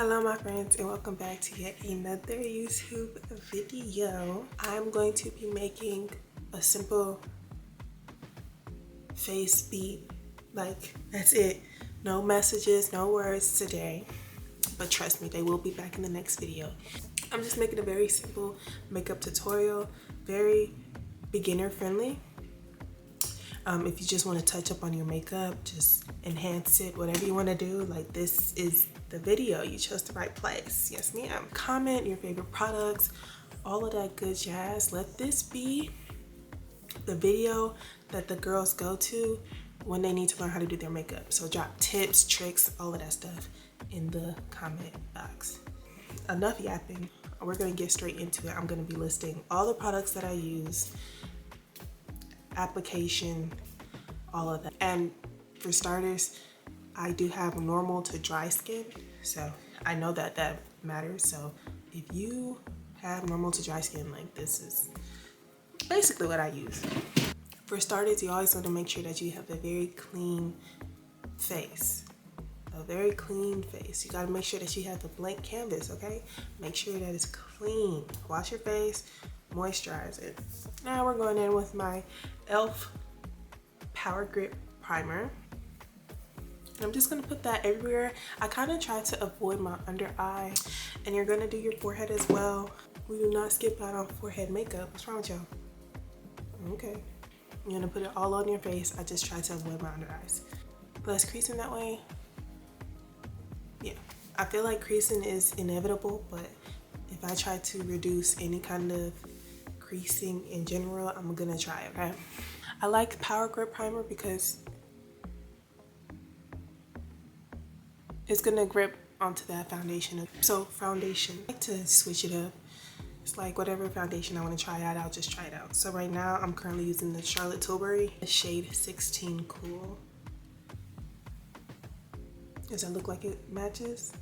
Hello my friends, and welcome back to yet another YouTube video. I'm going to be making a simple face beat. Like, that's it. No messages, no words today, but trust me, they will be back in the next video. I'm just making a very simple makeup tutorial, very beginner friendly. If you just want to touch up on your makeup, just enhance it, whatever you want to do, like, this is the video. You chose the right place. Yes ma'am. Comment your favorite products, all of that good jazz. Let this be the video that the girls go to when they need to learn how to do their makeup. So drop tips, tricks, all of that stuff in the comment box. Enough yapping. We're gonna get straight into it. I'm gonna be listing all the products that I use, application, all of that. And for starters, I do have normal to dry skin, so I know that that matters. So if you have normal to dry skin, like, this is basically what I use. For starters, you always want to make sure that you have a very clean face. A very clean face. You got to make sure that you have the blank canvas, okay? Make sure that it's clean. Wash your face, moisturize it. Now we're going in with my e.l.f. Power Grip Primer. And I'm just gonna put that everywhere. I kind of try to avoid my under eye, and you're gonna do your forehead as well. We do not skip out on forehead makeup. What's wrong with y'all? Okay. You're gonna put it all on your face. I just try to avoid my under eyes. Less creasing that way. Yeah, I feel like creasing is inevitable, but if I try to reduce any kind of creasing in general, I'm gonna try, okay? I like Power Grip Primer because it's gonna grip onto that foundation. So foundation, I like to switch it up. It's like whatever foundation I want to try out, I'll just try it out. So right now I'm currently using the Charlotte Tilbury shade 16 Cool. Does that look like it matches?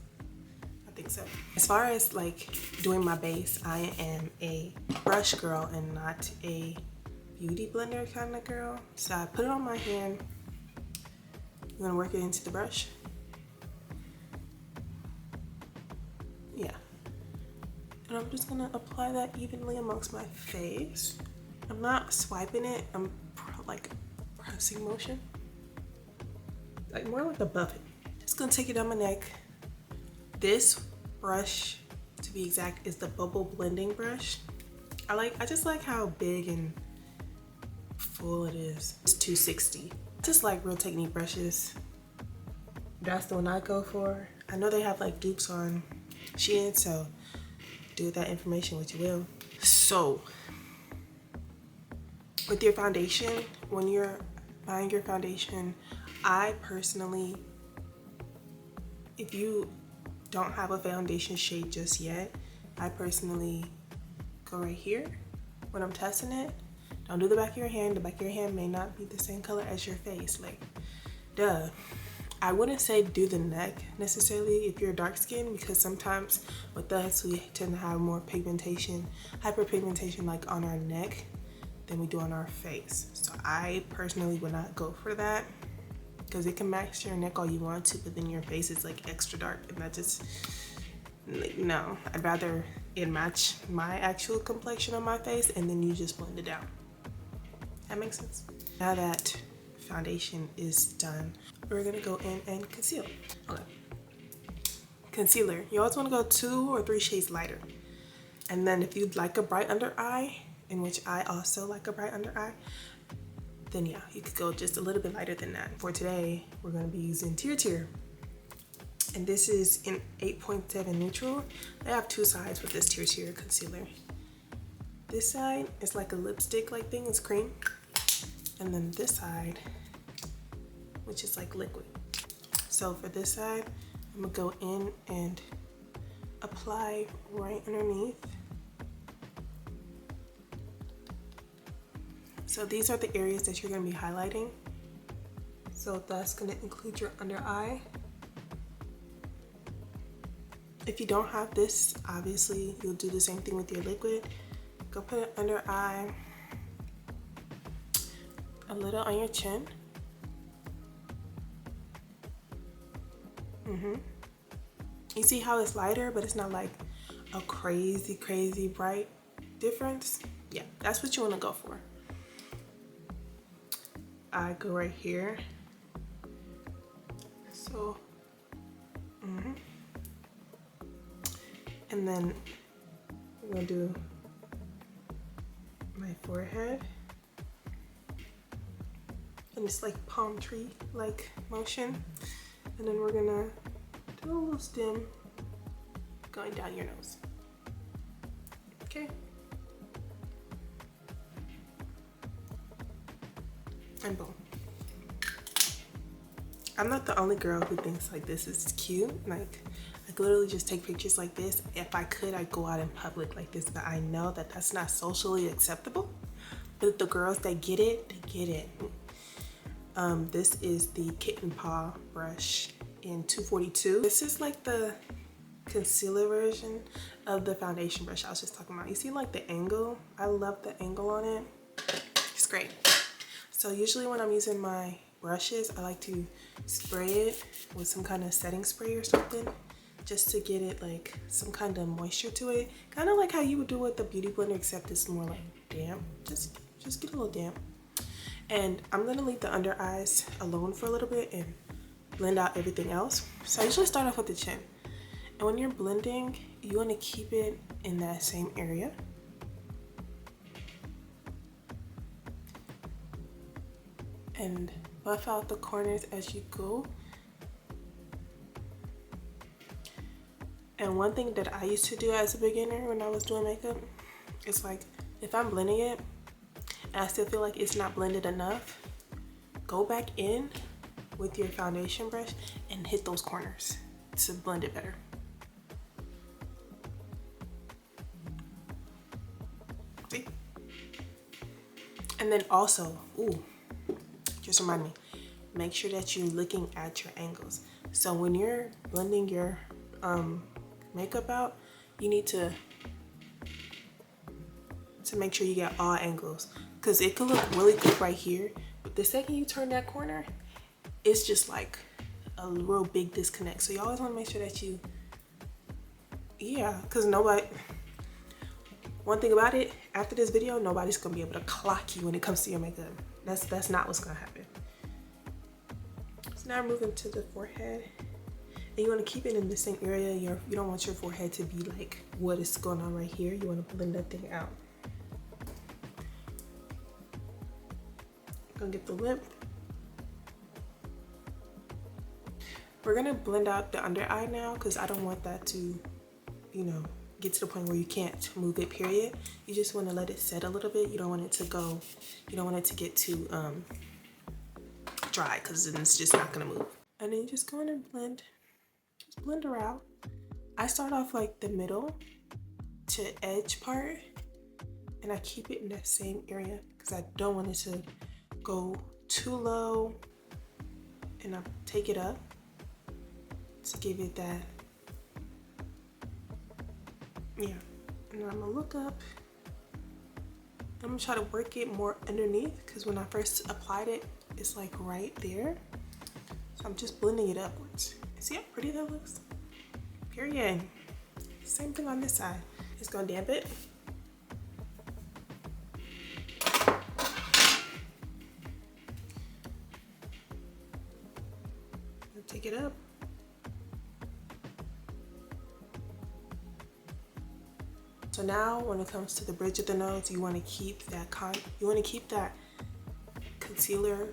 I think so. As far as like doing my base, I am a brush girl and not a beauty blender kind of girl. So I put it on my hand. I'm gonna work it into the brush. Yeah. And I'm just gonna apply that evenly amongst my face. I'm not swiping it, I'm like pressing motion. Like more like a buffet. Just gonna take it on my neck. This brush, to be exact, is the bubble blending brush. I just like how big and full it is. It's 260. Just like Real Technique brushes. That's the one I go for. I know they have like dupes on Shein, so do with that information what you will. So with your foundation, when you're buying your foundation, I personally, if you don't have a foundation shade just yet, I personally go right here when I'm testing it. Don't do the back of your hand. The back of your hand may not be the same color as your face, like, duh. I wouldn't say do the neck necessarily if you're dark skinned, because sometimes with us we tend to have more pigmentation, hyperpigmentation, like on our neck than we do on our face. So I personally would not go for that, because it can match your neck all you want to, but then your face is like extra dark, and that just, no. I'd rather it match my actual complexion on my face and then you just blend it out. That makes sense? Now that foundation is done, we're gonna go in and conceal. Okay. Concealer, you always want to go 2 or 3 shades lighter. And then if you'd like a bright under eye, in which I also like a bright under eye, then yeah, you could go just a little bit lighter than that. For today, we're gonna be using Tear. And this is in 8.7 neutral. I have 2 sides with this Tear concealer. This side is like a lipstick like thing, it's cream. And then this side, which is like liquid. So for this side, I'm gonna go in and apply right underneath. So these are the areas that you're gonna be highlighting. So that's gonna include your under eye. If you don't have this, obviously you'll do the same thing with your liquid. Go put it under eye, a little on your chin. You see how it's lighter, but it's not like a crazy bright difference? Yeah, that's what you want to go for. I go right here. So, and then I'm gonna do my forehead. And it's like palm tree like motion. And then we're gonna do a little stem going down your nose. Okay. And boom. I'm not the only girl who thinks like this is cute. Like, I could literally just take pictures like this. If I could, I'd go out in public like this, but I know that that's not socially acceptable. But the girls that get it, they get it. This is the Kitten Paw brush in 242. This is like the concealer version of the foundation brush I was just talking about. You see like the angle? I love the angle on it. It's great. So usually when I'm using my brushes, I like to spray it with some kind of setting spray or something, just to get it like some kind of moisture to it. Kind of like how you would do with the beauty blender, except it's more like damp. Just get a little damp. And I'm gonna leave the under eyes alone for a little bit and blend out everything else. So I usually start off with the chin. And when you're blending, you wanna keep it in that same area. And buff out the corners as you go. And one thing that I used to do as a beginner when I was doing makeup is like, if I'm blending it and I still feel like it's not blended enough, go back in with your foundation brush and hit those corners to blend it better. See? And then also, just remind me, make sure that you're looking at your angles. So when you're blending your makeup out, you need to make sure you get all angles, because it could look really good right here, but the second you turn that corner, it's just like a real big disconnect. So you always want to make sure that you, because one thing about it, after this video, nobody's gonna be able to clock you when it comes to your makeup. That's not what's gonna happen. So now we're moving to the forehead. And you want to keep it in the same area. You don't want your forehead to be like what is going on right here. You want to blend that thing out. Gonna get the lip. We're gonna blend out the under eye now, because I don't want that to, get to the point where you can't move it, period. You just want to let it set a little bit. You don't want it to go, you don't want it to get too dry, because then it's just not gonna move. And then you just go in and blend her out. I start off like the middle to edge part, and I keep it in that same area because I don't want it to go too low, and I take it up to give it that, and I'm gonna look up. I'm gonna try to work it more underneath, because when I first applied it, it's like right there. So I'm just blending it upwards. See how pretty that looks? Period. Same thing on this side. It's gonna damp it. Take it up. So now when it comes to the bridge of the nose, you want to keep that concealer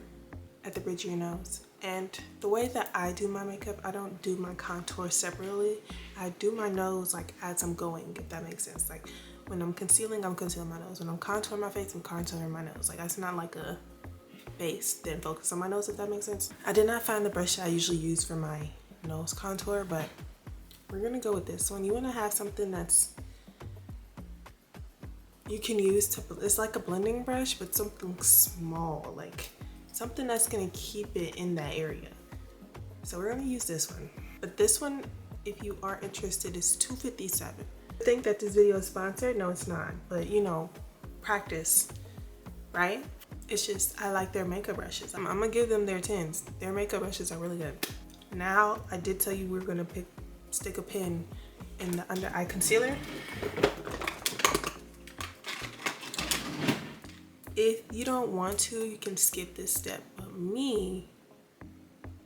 at the bridge of your nose. And the way that I do my makeup, I don't do my contour separately. I do my nose like as I'm going, if that makes sense. Like when I'm concealing my nose. When I'm contouring my face, I'm contouring my nose. Like that's not like a base, then focus on my nose, if that makes sense. I did not find the brush I usually use for my nose contour, but we're gonna go with this one. You wanna have something that's, you can use to, it's like a blending brush, but something small, like something that's gonna keep it in that area. So we're gonna use this one. But this one, if you are interested, is $2.57. I think that this video is sponsored. No, it's not. But practice, right? It's just, I like their makeup brushes. I'm gonna give them their 10s. Their makeup brushes are really good. Now, I did tell you we were gonna pick stick a pin in the under eye concealer. If you don't want to, you can skip this step, but me,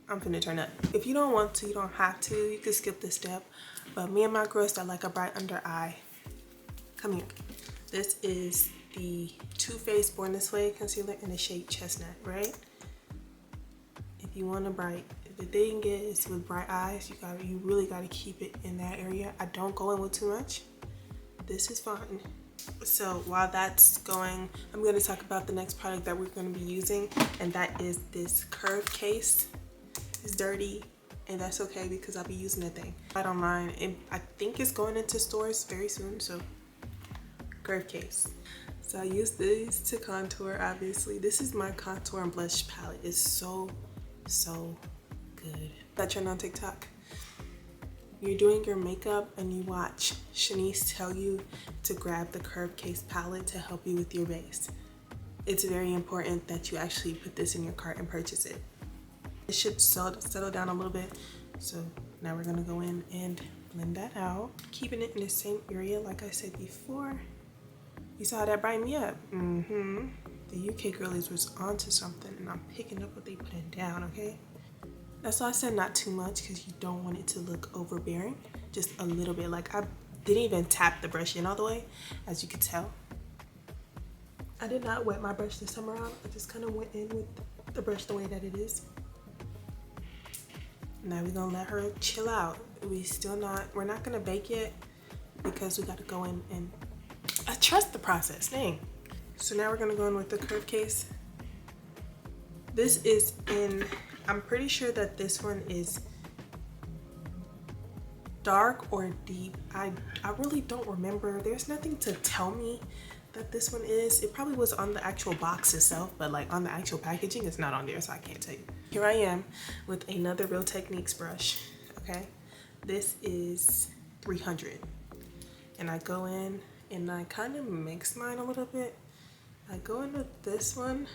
I'm finna turn up. If you don't want to, you don't have to, you can skip this step, but me and my girls that like a bright under eye, come here. This is the Too Faced Born This Way concealer in the shade Chestnut, right? If you want a bright, the thing is with bright eyes, you really gotta keep it in that area. I don't go in with too much. This is fine. So while that's going, I'm going to talk about the next product that we're going to be using, and that is this curve case. It's dirty, and that's okay because I'll be using the thing right online, and I think it's going into stores very soon. So curve case. So I use these to contour. Obviously, this is my contour and blush palette. It's so good. That trend on TikTok. You're doing your makeup and you watch Shanice tell you to grab the curve case palette to help you with your base. It's very important that you actually put this in your cart and purchase it. It should settle down a little bit. So now we're gonna go in and blend that out, keeping it in the same area like I said before. You saw that brighten me up. The UK girlies was onto something, and I'm picking up what they putting down, okay? That's why I said not too much, because you don't want it to look overbearing. Just a little bit. Like, I didn't even tap the brush in all the way, as you could tell. I did not wet my brush this time around. I just kind of went in with the brush the way that it is. Now we're gonna let her chill out. We're not gonna bake yet because we gotta go in and I trust the process, dang. So now we're gonna go in with the curve case. This is in, I'm pretty sure that this one is dark or deep. I really don't remember. There's nothing to tell me that this one is. It probably was on the actual box itself, but like on the actual packaging, it's not on there, so I can't tell you. Here I am with another Real Techniques brush, okay? This is 300. And I go in and I kind of mix mine a little bit. I go in with this one,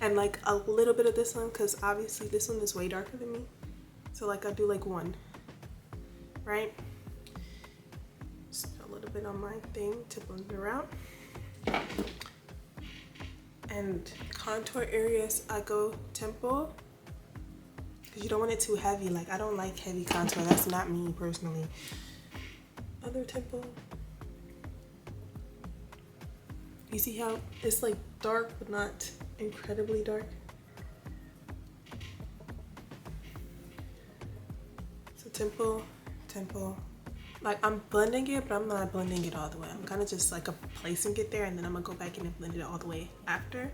and like a little bit of this one, because obviously this one is way darker than me. So like I do like one, right? Just a little bit on my thing to blend it out. And contour areas, I go temple, because you don't want it too heavy. Like I don't like heavy contour, that's not me personally. Other temple. You see how it's like dark but not incredibly dark? So temple. Like I'm blending it, but I'm not blending it all the way. I'm kind of just like placing it there, and then I'm gonna go back in and blend it all the way after.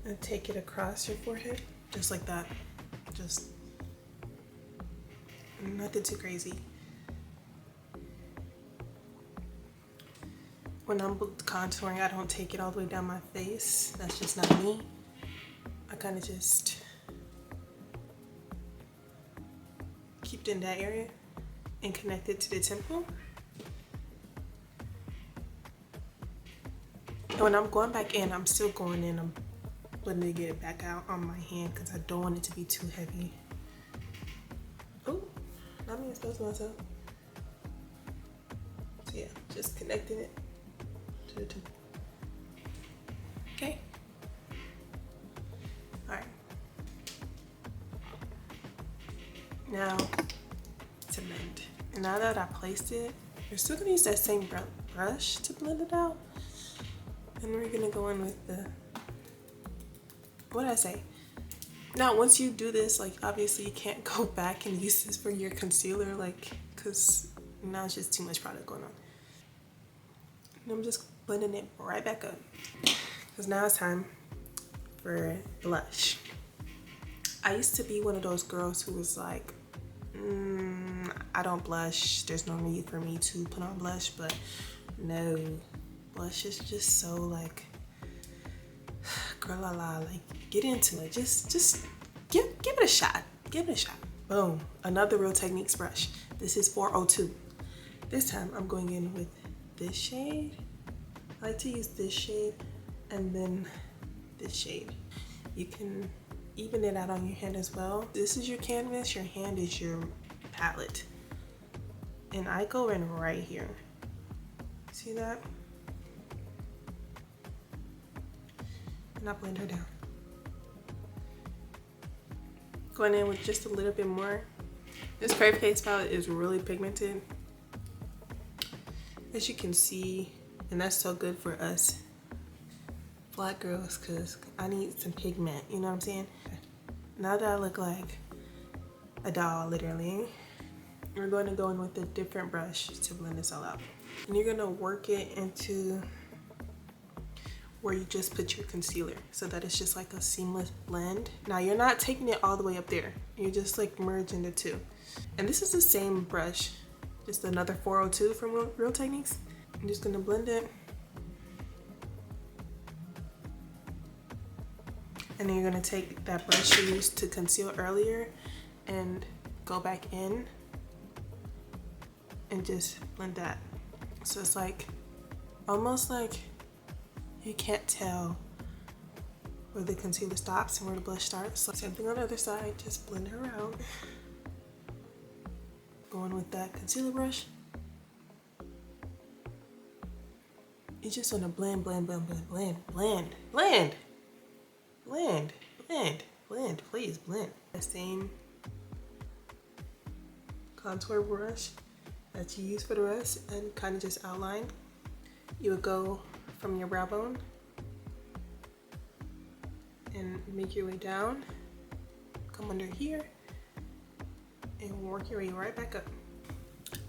And take it across your forehead, just like that. Just nothing too crazy. When I'm contouring, I don't take it all the way down my face. That's just not me. I kind of just keep it in that area and connect it to the temple. And when I'm going back in, I'm still going in. I'm blending it back out on my hand because I don't want it to be too heavy. Oh, not me exposing myself. So yeah, just connecting it. Okay. All right. Now to blend. And now that I placed it, we're still gonna use that same brush to blend it out. And we're gonna go in with the, what did I say? Now, once you do this, like obviously you can't go back and use this for your concealer, like, cause now it's just too much product going on. And I'm just blending it right back up, because now it's time for blush. I used to be one of those girls who was like, I don't blush, there's no need for me to put on blush, but no, blush is just so like, girl la la, like get into it, just give it a shot, Boom, another Real Techniques brush. This is 402. This time I'm going in with this shade. I like to use this shade and then this shade. You can even it out on your hand as well. This is your canvas, your hand is your palette. And I go in right here. See that? And I blend her down. Going in with just a little bit more. This Curve Face palette is really pigmented, as you can see, and that's so good for us black girls, because I need some pigment, you know what I'm saying? Now that I look like a doll, literally, we're going to go in with a different brush to blend this all out. And you're gonna work it into where you just put your concealer so that it's just like a seamless blend. Now you're not taking it all the way up there. You're just like merging the two. And this is the same brush, just another 402 from Real Techniques. I'm just gonna blend it. And then you're gonna take that brush you used to conceal earlier and go back in and just blend that. So it's like, almost like you can't tell where the concealer stops and where the blush starts. So same thing on the other side, just blend her out. Going with that concealer brush. You just wanna blend, blend, blend, blend, blend, blend, blend, blend, blend, blend, please blend. The same contour brush that you use for the rest and kind of just outline. You would go from your brow bone and make your way down, come under here, and work your way right back up.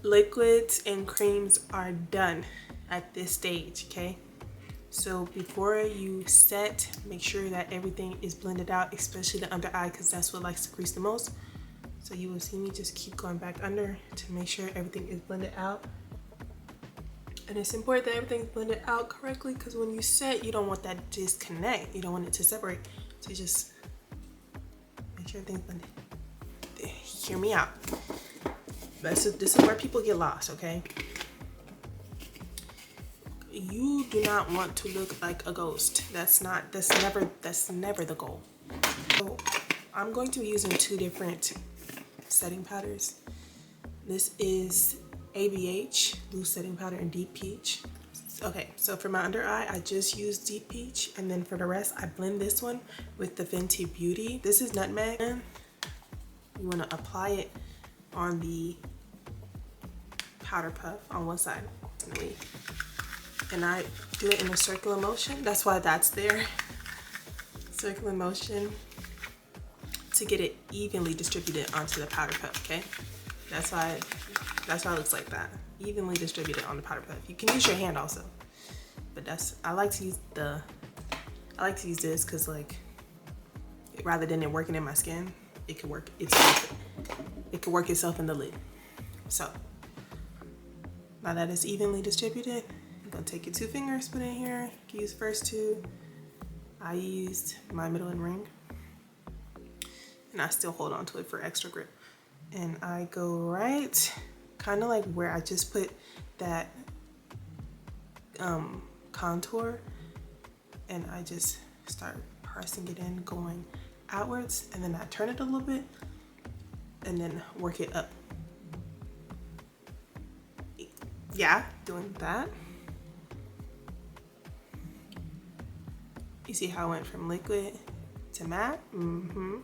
Liquids and creams are done at this stage, okay? So before you set, make sure that everything is blended out, especially the under eye, because that's what likes to crease the most. So you will see me just keep going back under to make sure everything is blended out. And it's important that everything's blended out correctly, because when you set, you don't want that disconnect. You don't want it to separate. So you just make sure everything's blended. Hear me out. This is where people get lost, okay? You do not want to look like a ghost. That's never the goal. So I'm going to be using two different setting powders. This is ABH loose setting powder and Deep Peach. Okay, so for my under eye, I just use Deep Peach, and then for the rest, I blend this one with the Fenty Beauty. This is Nutmeg. You want to apply it on the powder puff on one side, and I do it in a circular motion. That's why that's there. Circular motion to get it evenly distributed onto the powder puff, okay? That's why it looks like that. Evenly distributed on the powder puff. You can use your hand also, but I like to use this because, like, rather than it working in my skin, it could work itself. It could work itself in the lid. So now that it's evenly distributed, you're gonna take your two fingers, put it in here. You can use the first two. I used my middle and ring, and I still hold on to it for extra grip. And I go right, kind of like where I just put that contour, and I just start pressing it in, going outwards, and then I turn it a little bit, and then work it up. Yeah, doing that. You see how I went from liquid to matte? Mm-hmm.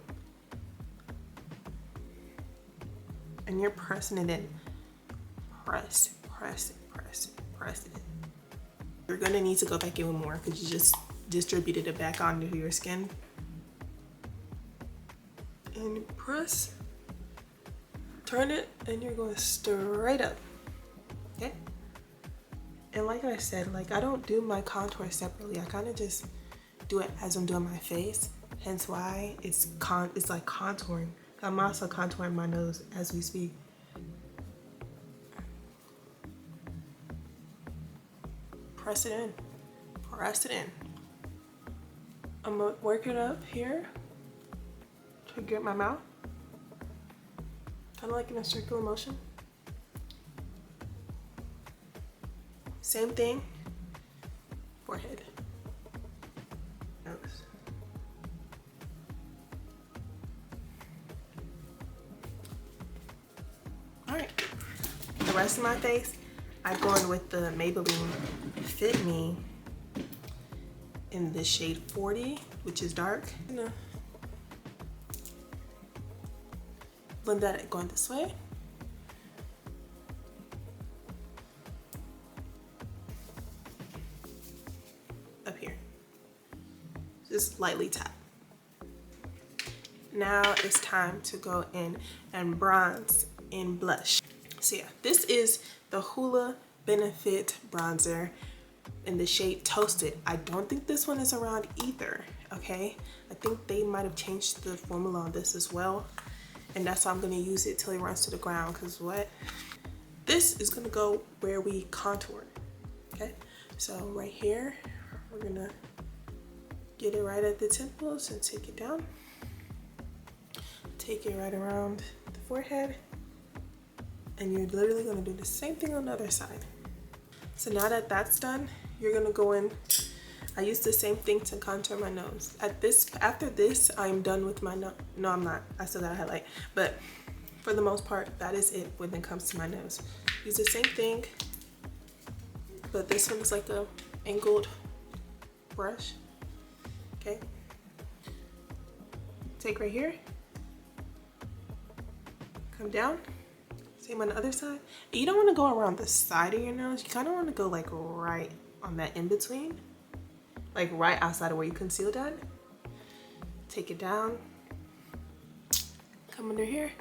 And you're pressing it in. Press, press, press, press it in. You're gonna need to go back in with more because you just distributed it back onto your skin. And press, turn it, and you're going straight up, okay? And like I said, like, I don't do my contour separately. I kind of just do it as I'm doing my face. Hence why it's like contouring. I'm also contouring my nose as we speak. Press it in, press it in. I'm gonna work it up here to get my mouth, kind of like in a circular motion. Same thing, forehead, nose. rest of my face, I go in with the Maybelline Fit Me in the shade 40, which is dark. I'm gonna blend that going this way. Up here. Just lightly tap. Now it's time to go in and bronze in blush. So yeah, this is the Hoola Benefit bronzer in the shade Toasted. I don't think this one is around either, okay? I think they might have changed the formula on this as well. And that's why I'm gonna use it till it runs to the ground, cause what? This is gonna go where we contour, okay? So right here, we're gonna get it right at the temples and take it down. Take it right around the forehead. And you're literally gonna do the same thing on the other side. So now that that's done, you're gonna go in. I use the same thing to contour my nose. After this, I'm done with my nose. No, I'm not. I still gotta highlight. But for the most part, that is it when it comes to my nose. Use the same thing, but this one is like a angled brush. Okay. Take right here. Come down. Same on the other side. You don't want to go around the side of your nose. You kind of want to go like right on that in between, like right outside of where you concealed that. Take it down. Come under here.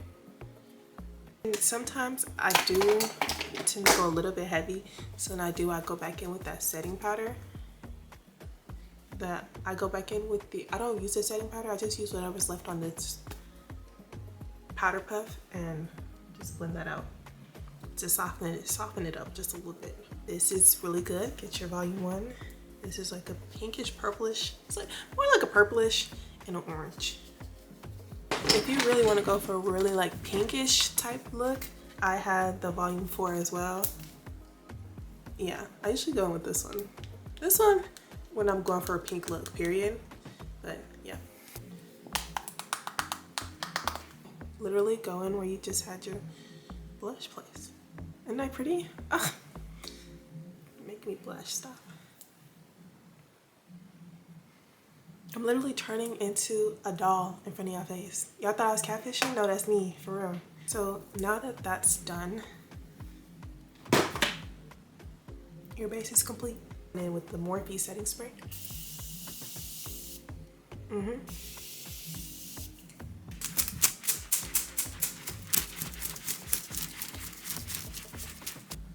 And sometimes I do tend to go a little bit heavy, so when I go back in with that setting powder. I don't use the setting powder. I just use whatever's left on this powder puff and just blend that out to soften it up just a little bit. This is really good. Get your volume 1. This is like a pinkish purplish. It's like more like a purplish and an orange. If you really want to go for a really like pinkish type look, I had the volume 4 as well. Yeah, I usually go in with this one. This one when I'm going for a pink look, period. But yeah. Literally go in where you just had your blush place. Isn't that pretty? Ugh. Make me blush, stop. I'm literally turning into a doll in front of your face. Y'all thought I was catfishing? No, that's me, for real. So now that that's done, your base is complete. And then with the Morphe setting spray.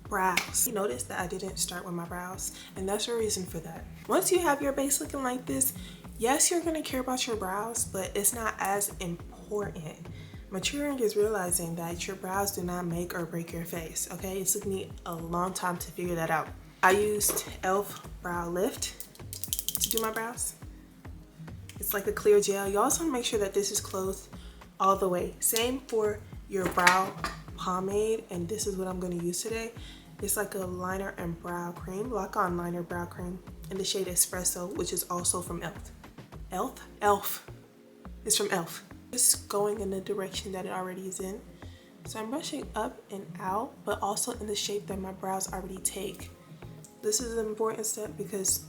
Brows. You notice that I didn't start with my brows, and that's the reason for that. Once you have your base looking like this, yes, you're gonna care about your brows, but it's not as important. Maturing is realizing that your brows do not make or break your face, okay? It took me a long time to figure that out. I used e.l.f. Brow Lift to do my brows. It's like a clear gel. You also want to make sure that this is closed all the way. Same for your brow pomade, and this is what I'm going to use today. It's like a liner and brow cream, lock-on liner brow cream in the shade Espresso, which is also from e.l.f. e.l.f. e.l.f. It's from e.l.f. Just going in the direction that it already is in. So I'm brushing up and out, but also in the shape that my brows already take. This is an important step because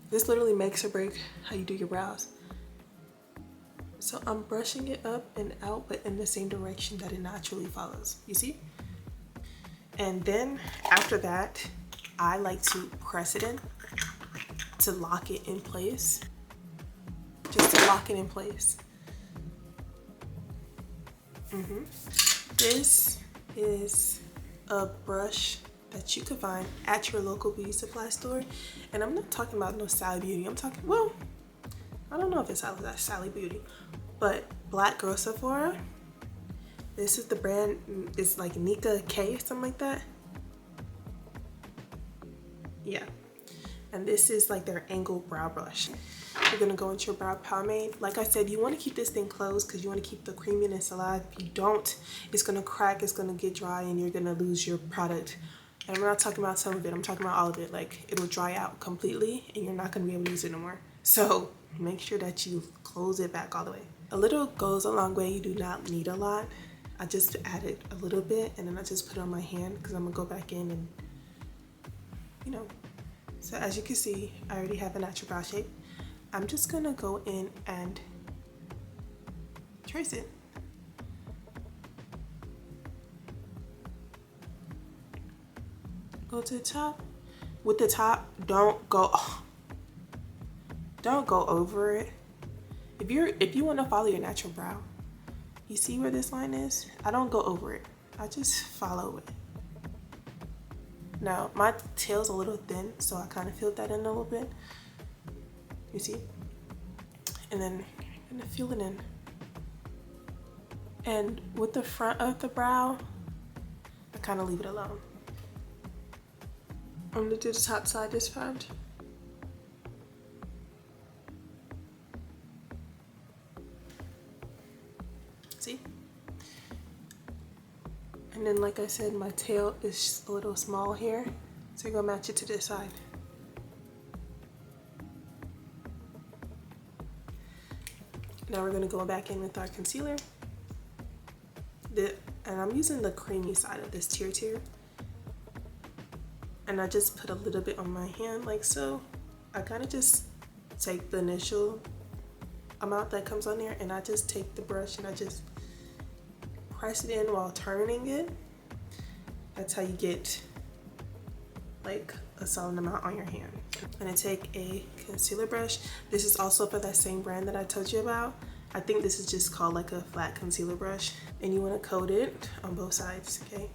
this literally makes or breaks how you do your brows. So I'm brushing it up and out, but in the same direction that it naturally follows. You see? And then after that, I like to press it in to lock it in place. Just to lock it in place. This is a brush that you can find at your local beauty supply store. And I'm not talking about no Sally Beauty. I'm talking, well, I don't know if it's Sally Beauty, but Black Girl Sephora. This is the brand, it's like Nika K, something like that. Yeah. And this is like their angled brow brush. You're gonna go into your brow pomade. Like I said, you wanna keep this thing closed because you wanna keep the creaminess alive. If you don't, it's gonna crack, it's gonna get dry, and you're gonna lose your product. And I'm not talking about some of it, I'm talking about all of it. Like, it'll dry out completely and you're not gonna be able to use it no more. So make sure that you close it back all the way. A little goes a long way. You do not need a lot. I just added a little bit and then I just put it on my hand because I'm gonna go back in and, you know. So as you can see, I already have a natural brow shape. I'm just gonna go in and trace it. Go to the top. With the top, don't go over it. If you want to follow your natural brow, you see where this line is? I don't go over it. I just follow it. Now my tail's a little thin, so I kind of filled that in a little bit. You see? And then I'm gonna fill it in. And with the front of the brow, I kind of leave it alone. I'm gonna do the top side this time. See? And then like I said, my tail is a little small here, so you're gonna match it to this side. Now we're gonna go back in with our concealer. And I'm using the creamy side of this tier. And I just put a little bit on my hand like so. I kind of just take the initial amount that comes on there and I just take the brush and I just press it in while turning it. That's how you get like a solid amount on your hand. I'm gonna take a concealer brush. This is also for that same brand that I told you about. I think this is just called like a flat concealer brush. And you wanna coat it on both sides, okay?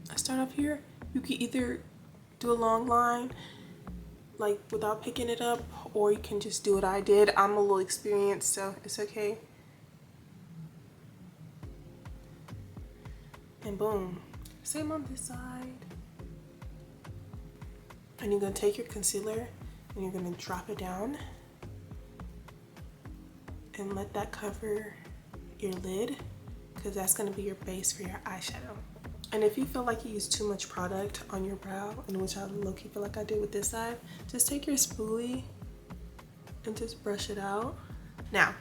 I start off here. You can either do a long line like without picking it up, or you can just do what I did. I'm a little experienced, so it's okay. And boom, same on this side. And you're gonna take your concealer and you're gonna drop it down and let that cover your lid, because that's gonna be your base for your eyeshadow. And if you feel like you use too much product on your brow, and which I low-key feel like I did with this side, just take your spoolie and just brush it out. Now,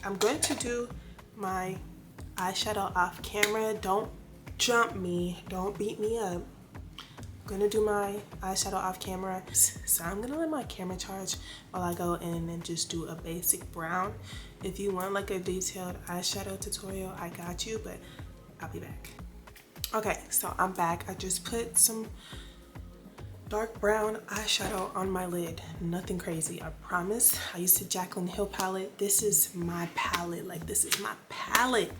I'm going to do my eyeshadow off camera. Don't jump me, don't beat me up. I'm gonna do my eyeshadow off camera. So I'm gonna let my camera charge while I go in and just do a basic brown. If you want like a detailed eyeshadow tutorial, I got you, but I'll be back. Okay, so I'm back. I just put some dark brown eyeshadow on my lid. Nothing crazy, I promise. I used the Jaclyn Hill palette. This is my palette, like this is my palette.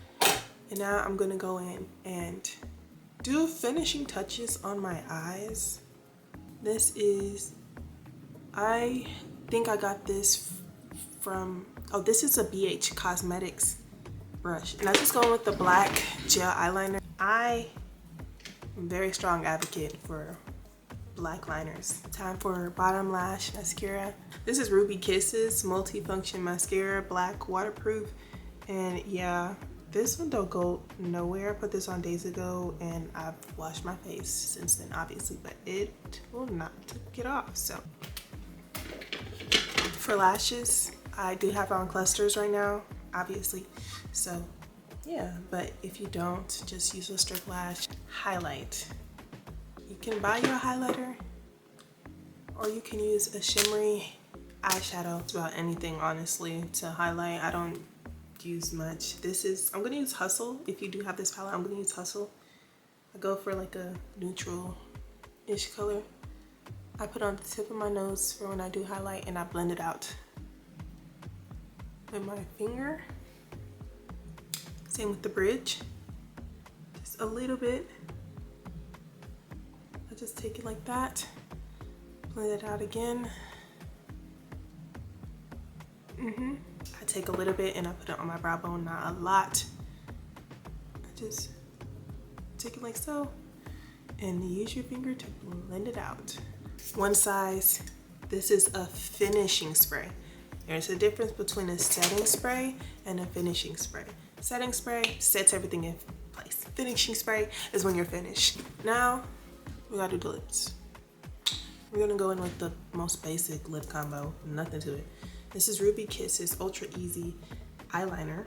And now I'm gonna go in and do finishing touches on my eyes. This is, I think I got this from, oh, this is a BH Cosmetics brush. And I just go in with the black gel eyeliner. I am a very strong advocate for black liners. Time for bottom lash mascara. This is Ruby Kisses multifunction mascara, black, waterproof. And yeah, this one don't go nowhere. I put this on days ago and I've washed my face since then, obviously, but it will not get off. So for lashes, I do have on clusters right now, obviously. So yeah, but if you don't, just use a strip lash. Highlight. You can buy your highlighter or you can use a shimmery eyeshadow. It's about anything, honestly, to highlight. I don't use much. This is, I'm gonna use Hustle. If you do have this palette, I'm gonna use Hustle. I go for like a neutral-ish color. I put on the tip of my nose for when I do highlight and I blend it out with my finger. Same with the bridge. Just a little bit. I just take it like that. Blend it out again. I take a little bit and I put it on my brow bone, not a lot. I just take it like so and use your finger to blend it out. One size, this is a finishing spray. There's a difference between a setting spray and a finishing spray. Setting spray sets everything in place. Finishing spray is when you're finished. Now, we gotta do the lips. We're gonna go in with the most basic lip combo, nothing to it. This is Ruby Kisses Ultra Easy Eyeliner.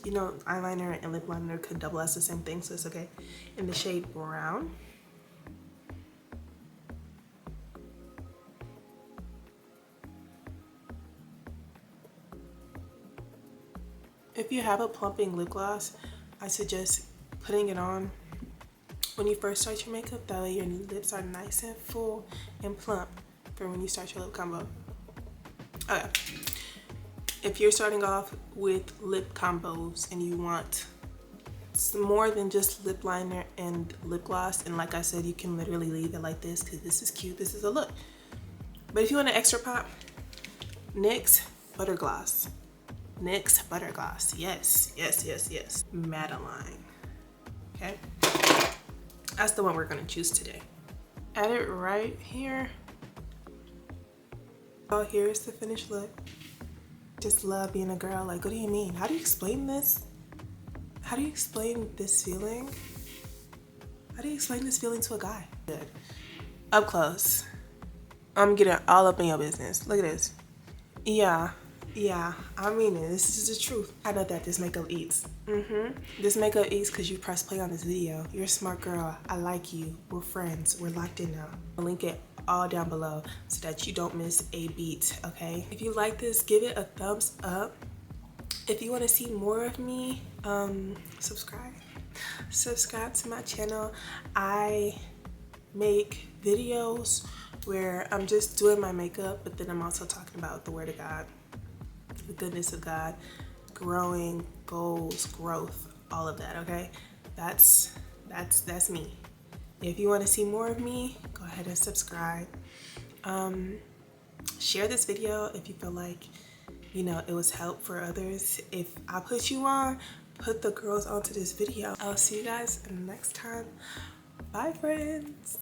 you know, eyeliner and lip liner could double as the same thing, so it's okay. In the shade Brown. If you have a plumping lip gloss, I suggest putting it on when you first start your makeup. That way your lips are nice and full and plump for when you start your lip combo. Okay. If you're starting off with lip combos and you want more than just lip liner and lip gloss, and like I said, you can literally leave it like this because this is cute, this is a look. But if you want an extra pop, NYX Butter Gloss. NYX Butter Gloss. Yes, yes, yes, yes. Madeline. Okay. That's the one we're gonna choose today. Add it right here. Oh, here's the finished look. Just love being a girl. Like, what do you mean? How do you explain this? How do you explain this feeling? How do you explain this feeling to a guy? Good. Up close. I'm getting all up in your business. Look at this. Yeah, I mean it. This is the truth. I know that this makeup eats. This makeup eats because you press play on this video. You're a smart girl. I like you. We're friends. We're locked in now. I'll link it all down below so that you don't miss a beat, okay? If you like this, give it a thumbs up. If you want to see more of me, subscribe to my channel. I make videos where I'm just doing my makeup, but then I'm also talking about the word of God, the goodness of God, growing, goals, growth, all of that, okay? That's me. If you want to see more of me, go ahead and subscribe. Share this video if you feel like, you know, it was help for others. If I put you on, put the girls onto this video. I'll see you guys next time. Bye, friends.